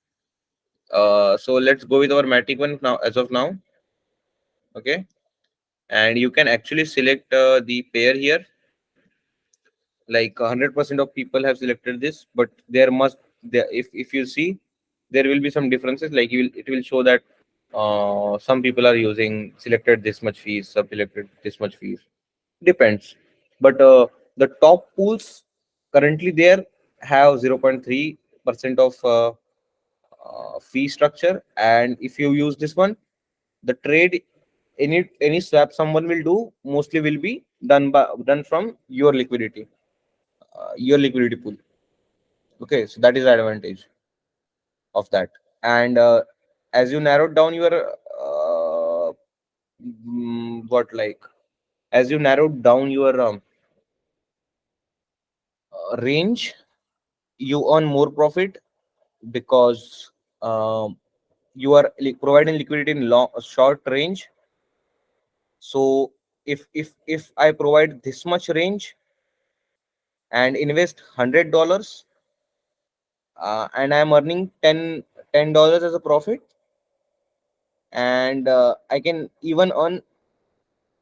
So let's go with our Matic one now. As of now. Okay. And you can actually select the pair here. Like 100% of people have selected this, but there must there if you see, there will be some differences. Like it will show that some people are using selected this much fees, some selected this much fees. Depends, but the top pools currently there have 0.3% of fee structure, and if you use this one, the trade, any swap someone will do mostly will be done from your liquidity pool. Okay, so that is the advantage of that. And as you narrowed down your what, like, as you narrowed down your range, you earn more profit because you are providing liquidity in long short range. So if I provide this much range and invest $100, and I'm earning $10 as a profit, and I can even earn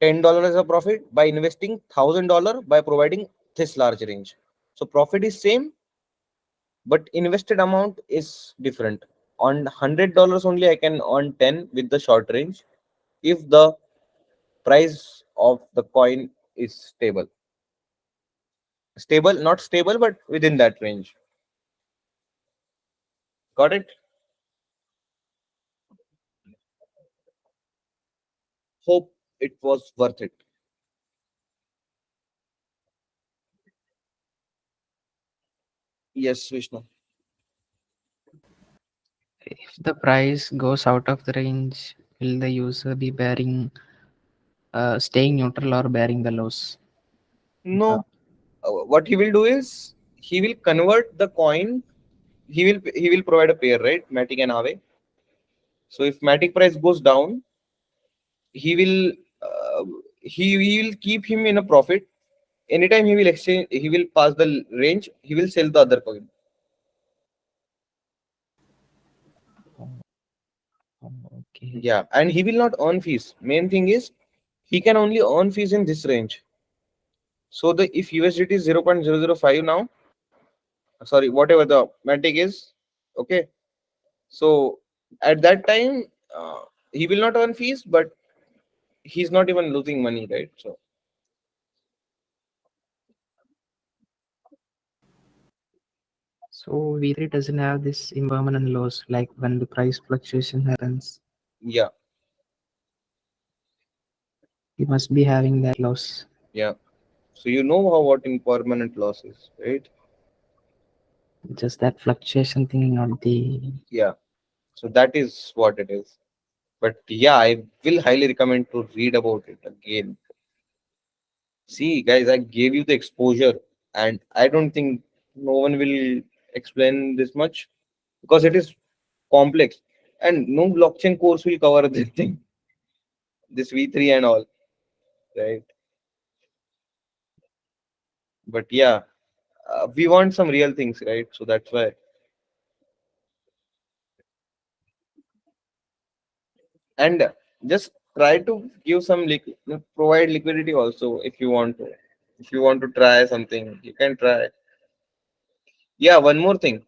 $10 as a profit by investing $1,000 by providing this large range. So profit is same, but invested amount is different. On $100 only, I can earn 10 with the short range if the price of the coin is stable. Stable, not stable, but within that range. Got it? Hope it was worth it. Yes, Vishnu. If the price goes out of the range, will the user be bearing, staying neutral or bearing the loss? No. What he will do is he will convert the coin. He will provide a pair, right? Matic and Aave. So if Matic price goes down, he will uh, he will keep him in a profit. Anytime he will exchange, he will pass the range. He will sell the other coin. Okay. Yeah, and he will not earn fees. Main thing is he can only earn fees in this range. So the if USDT is 0.005 now, sorry, whatever the matic is, okay. So at that time, he will not earn fees, but he's not even losing money, right? So So V3 doesn't have this impermanent loss like when the price fluctuation happens. yeah, You must be having that loss. yeah. So you know how what impermanent loss is, right? Just that fluctuation thing, not the. Yeah. So that is what it is. But yeah, I will highly recommend to read about it again. See, guys, I gave you the exposure, and I don't think no one will explain this much because it is complex, and no blockchain course will cover this thing, this V3 and all, right? But yeah, we want some real things, right? So that's why. And just try to give some provide liquidity also if you want to. If you want to try something, you can try. Yeah, one more thing.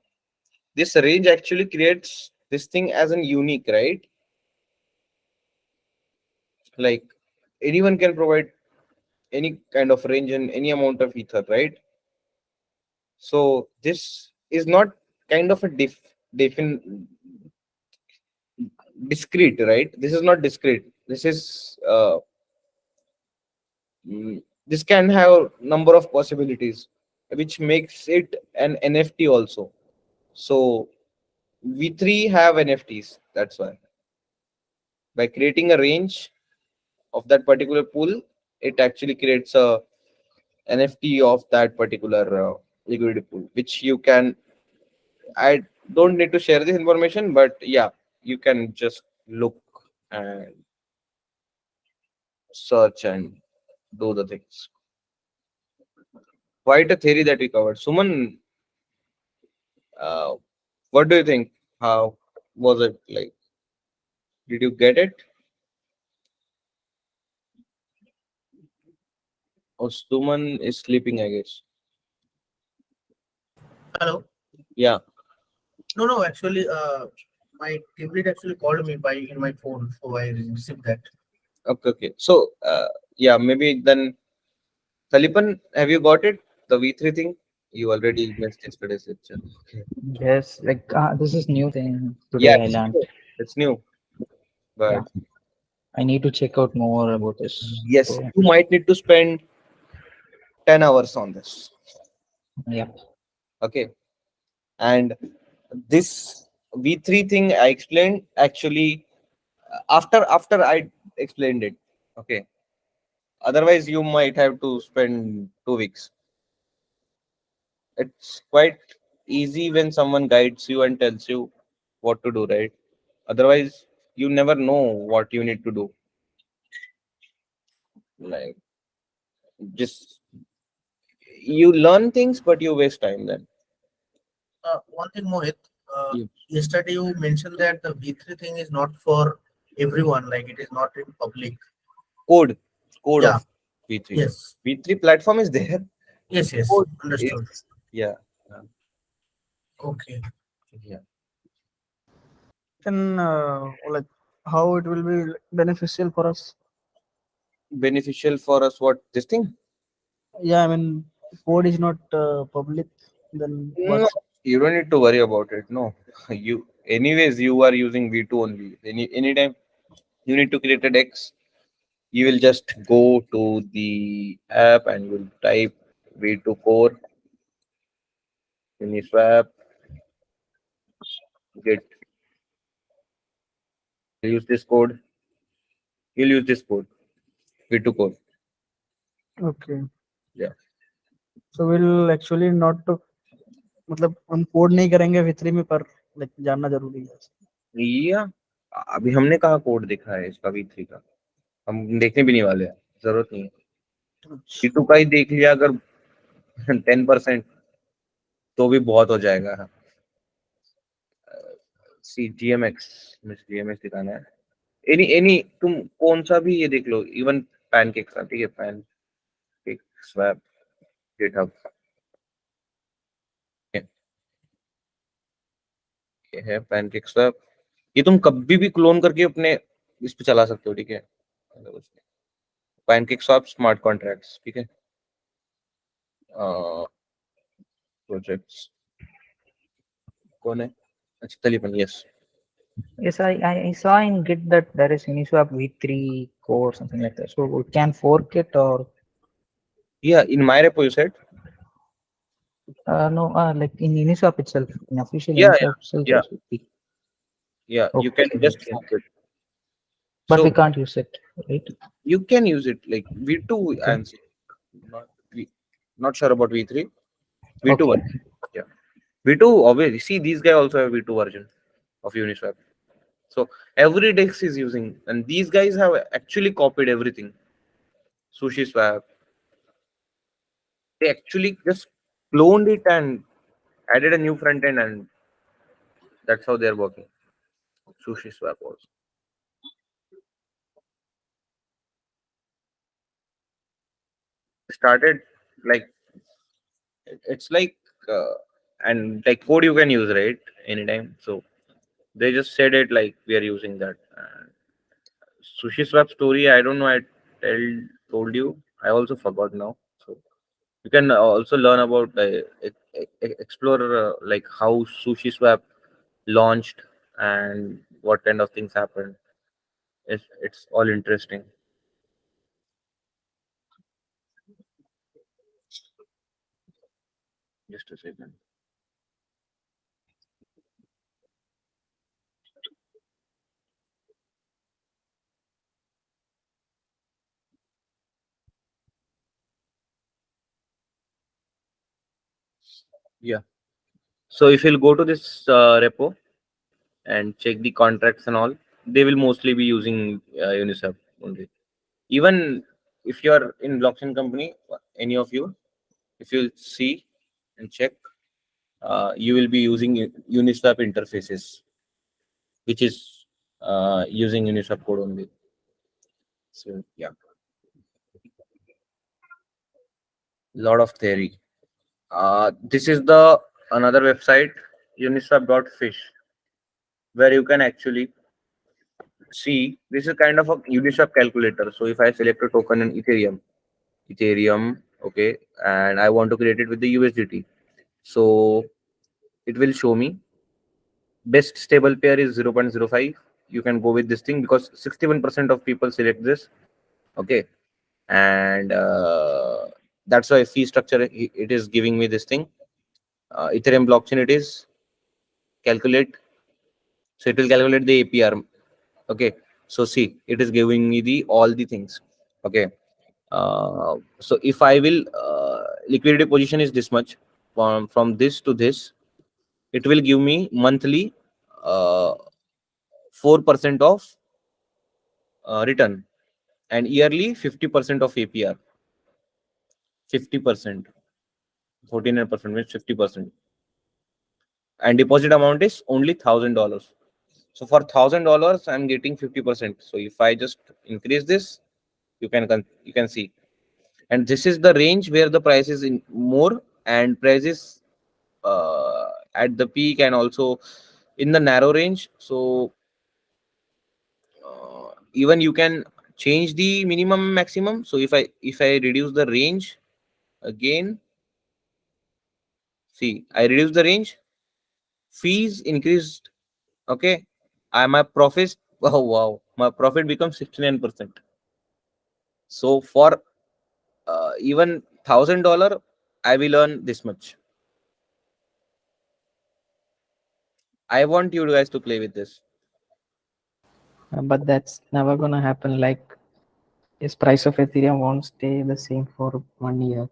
This range actually creates this thing as an unique, right? Like anyone can provide any kind of range and any amount of ether, right? So this is not kind of a discrete, right? This is not discrete. This is this can have number of possibilities, which makes it an NFT also. So V3 have NFTs. That's why by creating a range of that particular pool, it actually creates a NFT of that particular liquidity pool, which you can. I don't need to share this information, but yeah, you can just look and search and do the things. Quite a theory that we covered. Suman, uh, what do you think? How was it like? Did you get it? Or Suman is sleeping, I guess. Hello. Yeah. No. Actually, my team lead actually called me by in my phone, so I received that. Okay. Okay. So, yeah, maybe then Talipan, have you got it? The V3 thing? You already missed yesterday's lecture. Okay. Yes, like this is new thing Yeah, today I learned. it's new. Yeah, But I need to check out more about this. yes, So you might need to spend 10 hours on this. yeah, Okay. And this V3 thing I explained actually after I explained it. Okay. Otherwise, you might have to spend 2 weeks. It's quite easy when someone guides you and tells you what to do, right? Otherwise, you never know what you need to do. Like, just you learn things, but you waste time then. One thing, Mohit. Yeah. Yesterday you mentioned that the V3 thing is not for everyone. Like it is not in public. Code, code Yeah. of V3. Yes. V3 platform is there. Yes. Yes. Code Understood. is, yeah. Okay. Yeah. Then like how it will be beneficial for us? Beneficial for us, what this thing? Yeah, I mean code is not public. Then what? No, you don't need to worry about it. No, you anyways you are using V2 only. Anytime you need to create a DEX, you will just go to the app and you will type V2 core Uniswap get. Use this code. You'll use this code V2 core. Okay. Yeah. So we'll actually not to मतलब हम code नहीं करेंगे V3 में पर like जानना जरूरी है. या अभी हमने कहाँ कोड देखा है इसका V3 का, हम देखने भी नहीं वाले हैं, जरूरत नहीं है। V2 का ही देख लिया अगर 10% तो भी बहुत हो जाएगा। सी GMX दिखाना है। any तुम कौन सा भी ये देख लो, इवन पैनकेक का, ठीक है, पैनकेक स्वैप गिटहब, ये है पैनकेक स्वैप, ये तुम कभी भी क्लोन करके अपने इस पे चला सकते हो, ठीक है। पैनकेक स्वैप स्मार्ट कॉन्ट्रैक्ट्स, ठीक है, प्रोजेक्ट्स कौन है, अच्छा तलीपन, yes. Yes, I saw in Git that there is Uniswap V3 core, something like that. So we can fork it or Yeah, in my repo you said. no, like in Uniswap itself, in official Yeah, Uniswap itself, yeah, there should be. yeah. You can Okay, just okay. fork it. But we So can't use it, right? you can use it like V2. Okay. I'm saying, not sure about V3. V2 Okay. version. Yeah, V2. Obviously, see these guys also have V2 version of Uniswap. So every DEX is using, and these guys have actually copied everything. Sushi Swap. They actually just cloned it and added a new front end, and that's how they're working. Sushi Swap also. Started like it's like and like code you can use, right, anytime. So they just said it like we are using that. Sushi Swap story, I don't know. I told you. I also forgot now. So you can also learn about explore like how Sushi Swap launched and what kind of things happened. It's all interesting. Just a second. Yeah. So if you'll go to this repo and check the contracts and all, they will mostly be using Uniswap only. Even if you're in blockchain company, any of you, if you see and check, you will be using Uniswap interfaces, which is using Uniswap code only. So yeah, lot of theory. This is the another website, uniswap.fish, where you can actually see, this is kind of a Uniswap calculator. So if I select a token in Ethereum, okay, and I want to create it with the USDT, so it will show me best stable pair is 0.05. You can go with this thing because 61% of people select this, okay, and that's why fee structure it is giving me this thing. Ethereum blockchain it is calculate, so it will calculate the APR, okay. So see, it is giving me the all the things, okay. So if I will liquidity position is this much, from this to this, it will give me monthly 4% of return, and yearly 50% of APR. 50%, 49% means 50%, and deposit amount is only $1,000. So for $1,000 I'm getting 50%. So if I just increase this, you can see, and this is the range where the price is in more, and price is at the peak and also in the narrow range. So even you can change the minimum and maximum. So if I reduce the range again, see, I reduce the range, fees increased, okay, my profit, oh wow, my profit becomes 69%. So for even $1,000 I will earn this much. I want you guys to play with this. But that's never gonna happen. Like, its price of Ethereum won't stay the same for 1 year.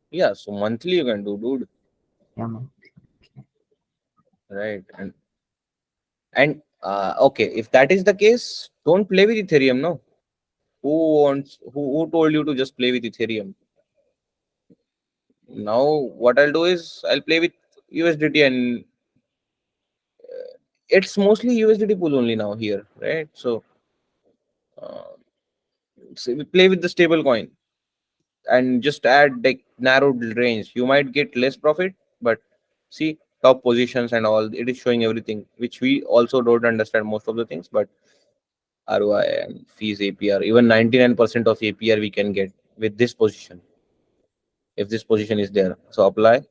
Yeah, so monthly you can do, dude. Yeah, man. Right. And okay, if that is the case, don't play with Ethereum, no. Who told you to just play with Ethereum? Now what I'll do is I'll play with USDT, and it's mostly USDT pool only now here, right? So we play with the stable coin and just add like narrowed range. You might get less profit, but see top positions and all, it is showing everything, which we also don't understand most of the things, but ROI and fees, APR, even 99% of APR we can get with this position if this position is there. So apply,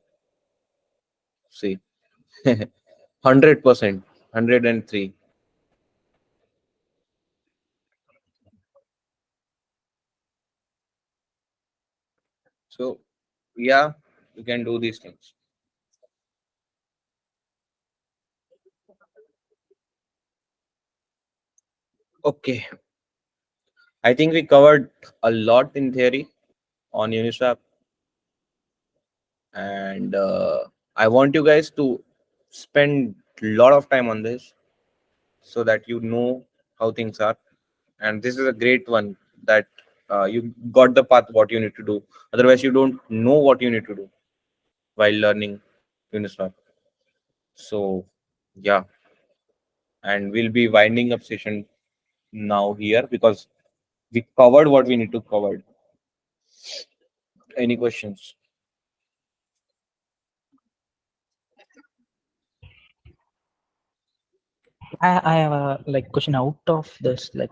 see 100%, 103. So yeah, you can do these things. Okay, I think we covered a lot in theory on Uniswap, and I want you guys to spend a lot of time on this so that you know how things are. And this is a great one that you got the path what you need to do. Otherwise, you don't know what you need to do while learning Uniswap. So yeah, and we'll be winding up session now here because we covered what we need to cover. Any questions? I have a like question out of this. Like,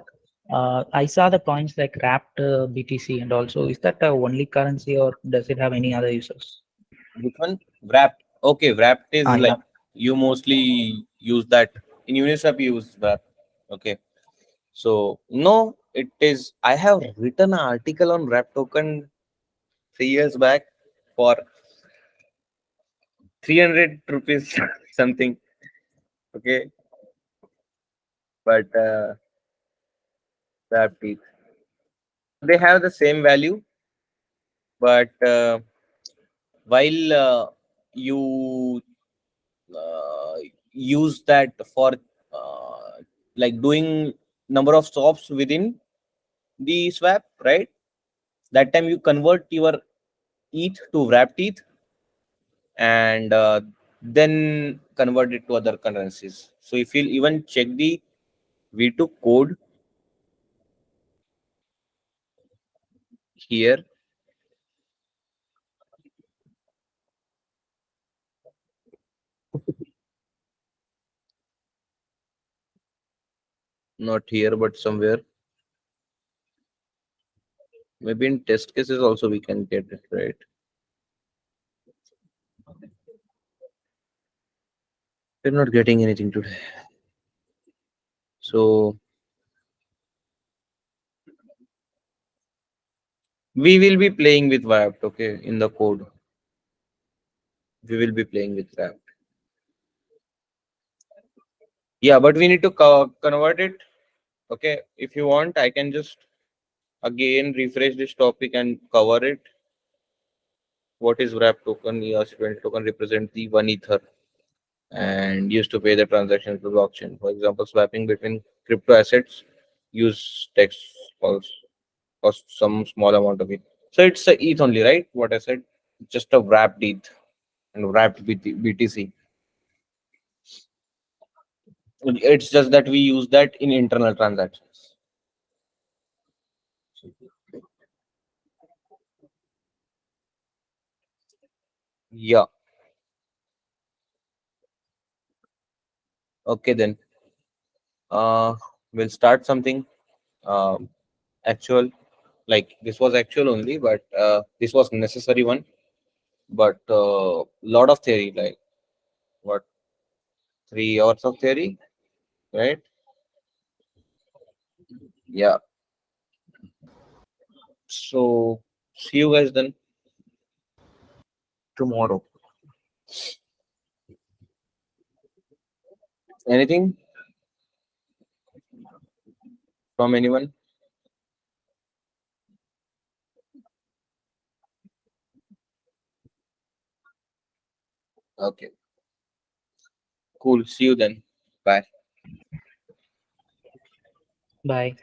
I saw the coins like wrapped BTC, and also is that only currency or does it have any other uses? Which one? Wrapped. Okay, wrapped is Yeah. like you mostly use that in Uniswap. You use wrap. Okay, so no, it is. I have written an article on wrap token 3 years back for 300 rupees something. Okay, but wrap teeth. They have the same value, but while you uh, use that for uh, like doing number of swaps within the swap, right? That time you convert your ETH to wrap teeth and then convert it to other currencies. So if you even check the V2 code here, not here but somewhere, maybe in test cases also we can get it, right? We're not getting anything today. So we will be playing with wrapped, okay, in the code. We will be playing with wrapped. Yeah, but we need to convert it. Okay, if you want, I can just again refresh this topic and cover it. What is wrap token? ERC20 token represent the 1 Ether and used to pay the transaction to blockchain. For example, swapping between crypto assets use text calls cost some small amount of it. So it's a ETH only, right? What I said, just a wrapped ETH and wrapped BTC. It's just that we use that in internal transactions. Yeah. Okay then. We'll start something actual. Like this was actual only, but this was necessary one. But lot of theory, like what 3 hours of theory, right? Yeah. So see you guys then tomorrow. Anything from anyone? Okay. Cool. See you then. Bye. Bye.